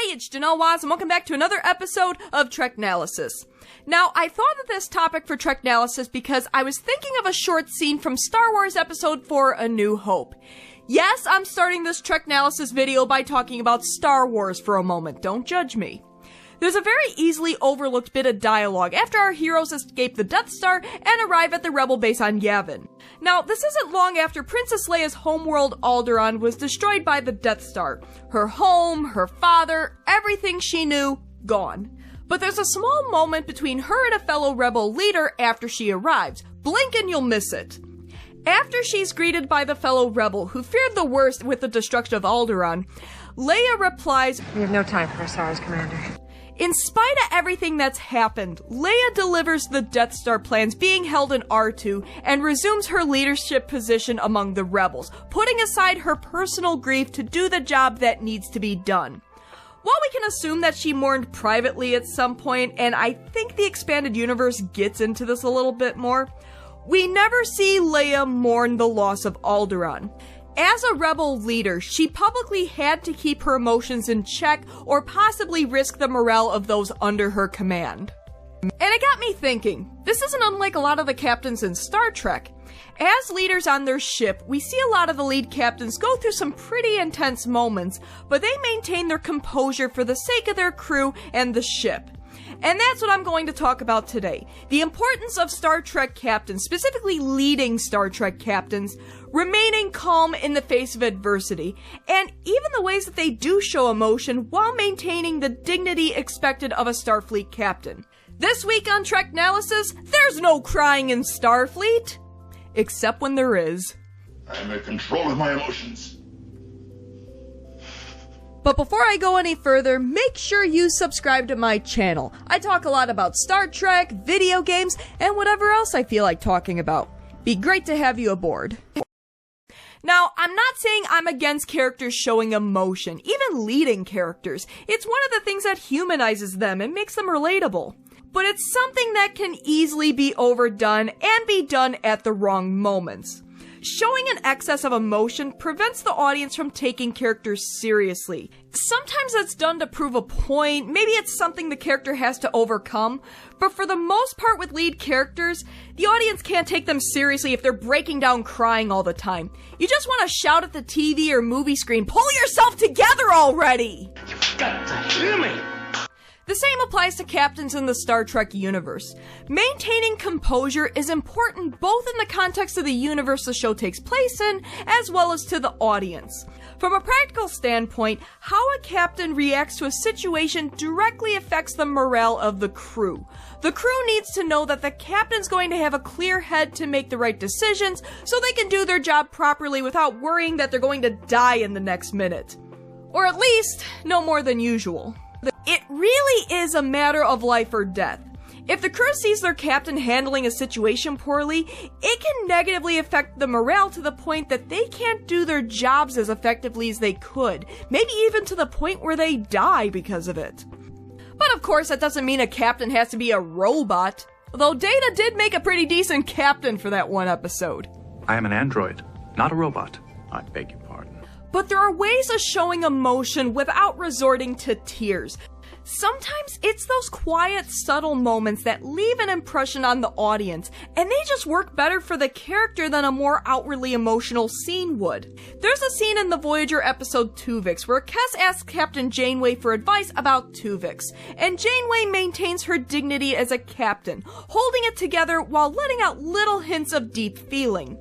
Hi, it's Janelle Waz, and welcome back to another episode of Treknalysis. Now, I thought of this topic for Treknalysis because I was thinking of a short scene from Star Wars Episode 4, A New Hope. Yes, I'm starting this Treknalysis video by talking about Star Wars for a moment, don't judge me. There's a very easily overlooked bit of dialogue after our heroes escape the Death Star and arrive at the Rebel base on Yavin. Now, this isn't long after Princess Leia's homeworld Alderaan was destroyed by the Death Star. Her home, her father, everything she knew, gone. But there's a small moment between her and a fellow Rebel leader after she arrives. Blink and you'll miss it. After she's greeted by the fellow Rebel who feared the worst with the destruction of Alderaan, Leia replies, "We have no time for SARS, Commander." In spite of everything that's happened, Leia delivers the Death Star plans being held in R2 and resumes her leadership position among the rebels, putting aside her personal grief to do the job that needs to be done. While we can assume that she mourned privately at some point, and I think the expanded universe gets into this a little bit more, we never see Leia mourn the loss of Alderaan. As a rebel leader, she publicly had to keep her emotions in check or possibly risk the morale of those under her command. And it got me thinking, this isn't unlike a lot of the captains in Star Trek. As leaders on their ship, we see a lot of the lead captains go through some pretty intense moments, but they maintain their composure for the sake of their crew and the ship. And that's what I'm going to talk about today. The importance of Star Trek captains, specifically leading Star Trek captains, remaining calm in the face of adversity, and even the ways that they do show emotion while maintaining the dignity expected of a Starfleet captain. This week on Treknalysis, there's no crying in Starfleet! Except when there is. I'm in control of my emotions. But before I go any further, make sure you subscribe to my channel. I talk a lot about Star Trek, video games, and whatever else I feel like talking about. Be great to have you aboard. Now, I'm not saying I'm against characters showing emotion, even leading characters. It's one of the things that humanizes them and makes them relatable. But it's something that can easily be overdone and be done at the wrong moments. Showing an excess of emotion prevents the audience from taking characters seriously. Sometimes that's done to prove a point, maybe it's something the character has to overcome, but for the most part with lead characters, the audience can't take them seriously if they're breaking down crying all the time. You just want to shout at the TV or movie screen, "Pull yourself together already!" You've got to hear me! The same applies to captains in the Star Trek universe. Maintaining composure is important both in the context of the universe the show takes place in, as well as to the audience. From a practical standpoint, how a captain reacts to a situation directly affects the morale of the crew. The crew needs to know that the captain's going to have a clear head to make the right decisions so they can do their job properly without worrying that they're going to die in the next minute. Or at least, no more than usual. It really is a matter of life or death. If the crew sees their captain handling a situation poorly, it can negatively affect the morale to the point that they can't do their jobs as effectively as they could, maybe even to the point where they die because of it. But of course, that doesn't mean a captain has to be a robot, although Data did make a pretty decent captain for that one episode. I am an android, not a robot. I beg your pardon. But there are ways of showing emotion without resorting to tears. Sometimes it's those quiet, subtle moments that leave an impression on the audience, and they just work better for the character than a more outwardly emotional scene would. There's a scene in the Voyager episode Tuvix where Kes asks Captain Janeway for advice about Tuvix, and Janeway maintains her dignity as a captain, holding it together while letting out little hints of deep feeling.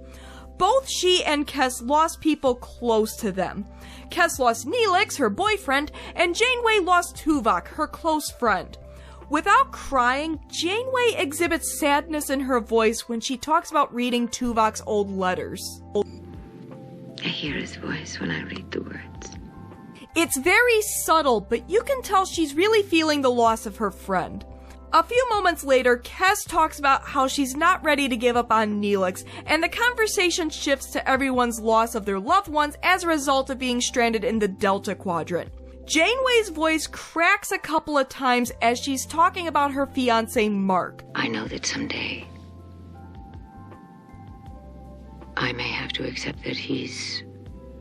Both she and Kes lost people close to them. Kes lost Neelix, her boyfriend, and Janeway lost Tuvok, her close friend. Without crying, Janeway exhibits sadness in her voice when she talks about reading Tuvok's old letters. I hear his voice when I read the words. It's very subtle, but you can tell she's really feeling the loss of her friend. A few moments later, Kes talks about how she's not ready to give up on Neelix, and the conversation shifts to everyone's loss of their loved ones as a result of being stranded in the Delta Quadrant. Janeway's voice cracks a couple of times as she's talking about her fiancé Mark. I know that someday I may have to accept that he's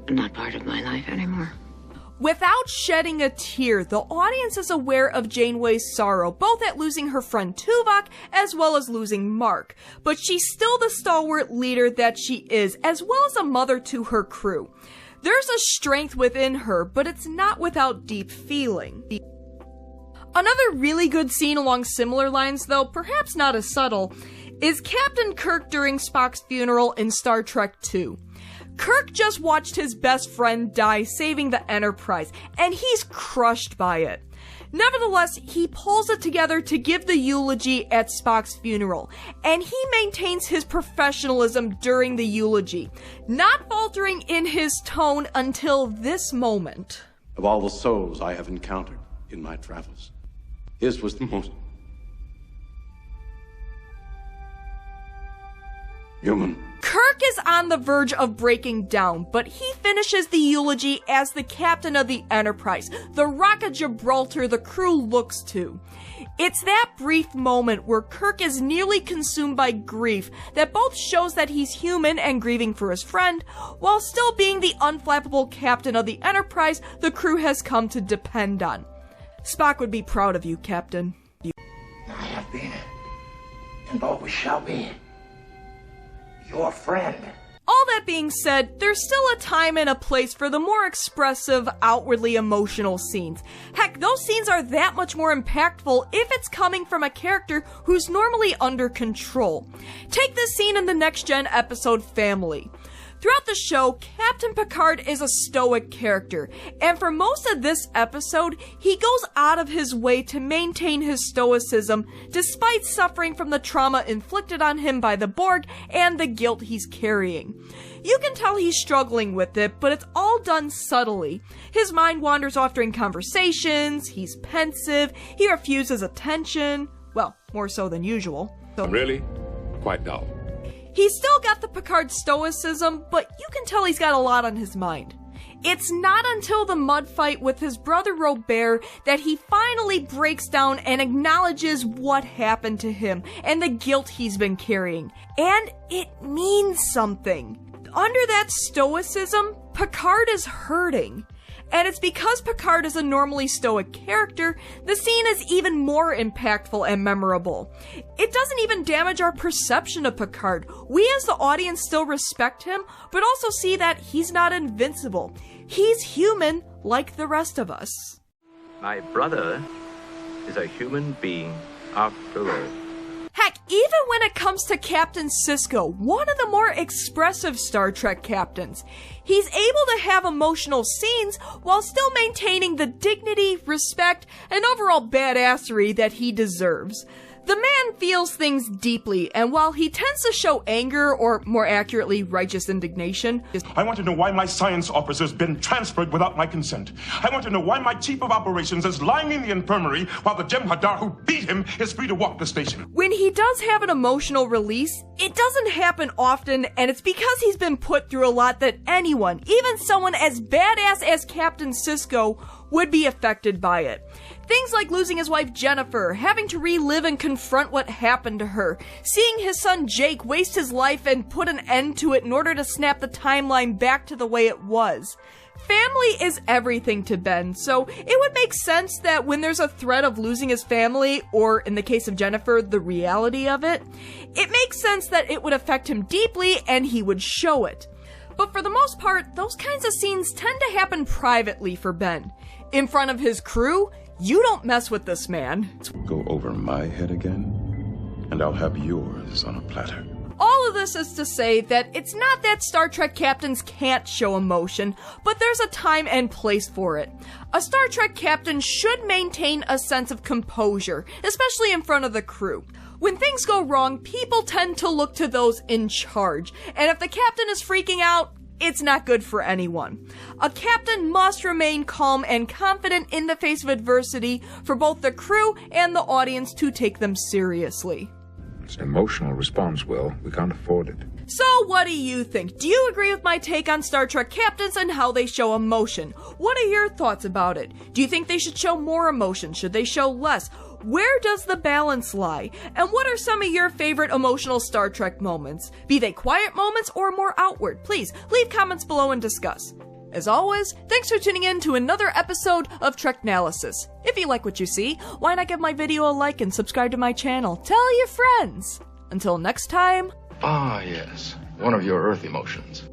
not part of my life anymore. Without shedding a tear, the audience is aware of Janeway's sorrow, both at losing her friend Tuvok as well as losing Mark. But she's still the stalwart leader that she is, as well as a mother to her crew. There's a strength within her, but it's not without deep feeling. Another really good scene along similar lines, though perhaps not as subtle, is Captain Kirk during Spock's funeral in Star Trek II. Kirk just watched his best friend die saving the Enterprise, and he's crushed by it. Nevertheless, he pulls it together to give the eulogy at Spock's funeral, and he maintains his professionalism during the eulogy, not faltering in his tone until this moment. Of all the souls I have encountered in my travels, his was the most human. Kirk is on the verge of breaking down, but he finishes the eulogy as the captain of the Enterprise, the Rock of Gibraltar the crew looks to. It's that brief moment where Kirk is nearly consumed by grief that both shows that he's human and grieving for his friend, while still being the unflappable captain of the Enterprise the crew has come to depend on. Spock would be proud of you, Captain. I have been, and always shall be, your friend. All that being said, there's still a time and a place for the more expressive, outwardly emotional scenes. Heck, those scenes are that much more impactful if it's coming from a character who's normally under control. Take this scene in the Next Gen episode Family. Throughout the show, Captain Picard is a stoic character, and for most of this episode, he goes out of his way to maintain his stoicism despite suffering from the trauma inflicted on him by the Borg and the guilt he's carrying. You can tell he's struggling with it, but it's all done subtly. His mind wanders off during conversations, he's pensive, he refuses attention, well, more so than usual. Really? Quite dull. He's still got the Picard stoicism, but you can tell he's got a lot on his mind. It's not until the mud fight with his brother Robert that he finally breaks down and acknowledges what happened to him and the guilt he's been carrying. And it means something. Under that stoicism, Picard is hurting. And it's because Picard is a normally stoic character, the scene is even more impactful and memorable. It doesn't even damage our perception of Picard. We as the audience still respect him, but also see that he's not invincible. He's human like the rest of us. My brother is a human being after all. Heck, even when it comes to Captain Sisko, one of the more expressive Star Trek captains, he's able to have emotional scenes while still maintaining the dignity, respect, and overall badassery that he deserves. The man feels things deeply, and while he tends to show anger, or more accurately, righteous indignation, I want to know why my science officer's been transferred without my consent. I want to know why my chief of operations is lying in the infirmary while the Jem'Hadar who beat him is free to walk the station. when he does have an emotional release, it doesn't happen often, and it's because he's been put through a lot that anyone, even someone as badass as Captain Sisko, would be affected by it. Things like losing his wife Jennifer, having to relive and confront what happened to her, seeing his son Jake waste his life and put an end to it in order to snap the timeline back to the way it was. Family is everything to Ben, so it would make sense that when there's a threat of losing his family, or in the case of Jennifer, the reality of it, it makes sense that it would affect him deeply and he would show it. But for the most part, those kinds of scenes tend to happen privately for Ben. In front of his crew, you don't mess with this man. Go over my head again, and I'll have yours on a platter. All of this is to say that it's not that Star Trek captains can't show emotion, but there's a time and place for it. A Star Trek captain should maintain a sense of composure, especially in front of the crew. When things go wrong, people tend to look to those in charge, and if the captain is freaking out, it's not good for anyone. A captain must remain calm and confident in the face of adversity for both the crew and the audience to take them seriously. It's an emotional response, Will. We can't afford it. So what do you think? Do you agree with my take on Star Trek captains and how they show emotion? What are your thoughts about it? Do you think they should show more emotion? Should they show less? Where does the balance lie? And what are some of your favorite emotional Star Trek moments? Be they quiet moments or more outward? Please, leave comments below and discuss. As always, thanks for tuning in to another episode of Treknalysis. If you like what you see, why not give my video a like and subscribe to my channel? Tell your friends! Until next time... Ah, yes. One of your Earth emotions.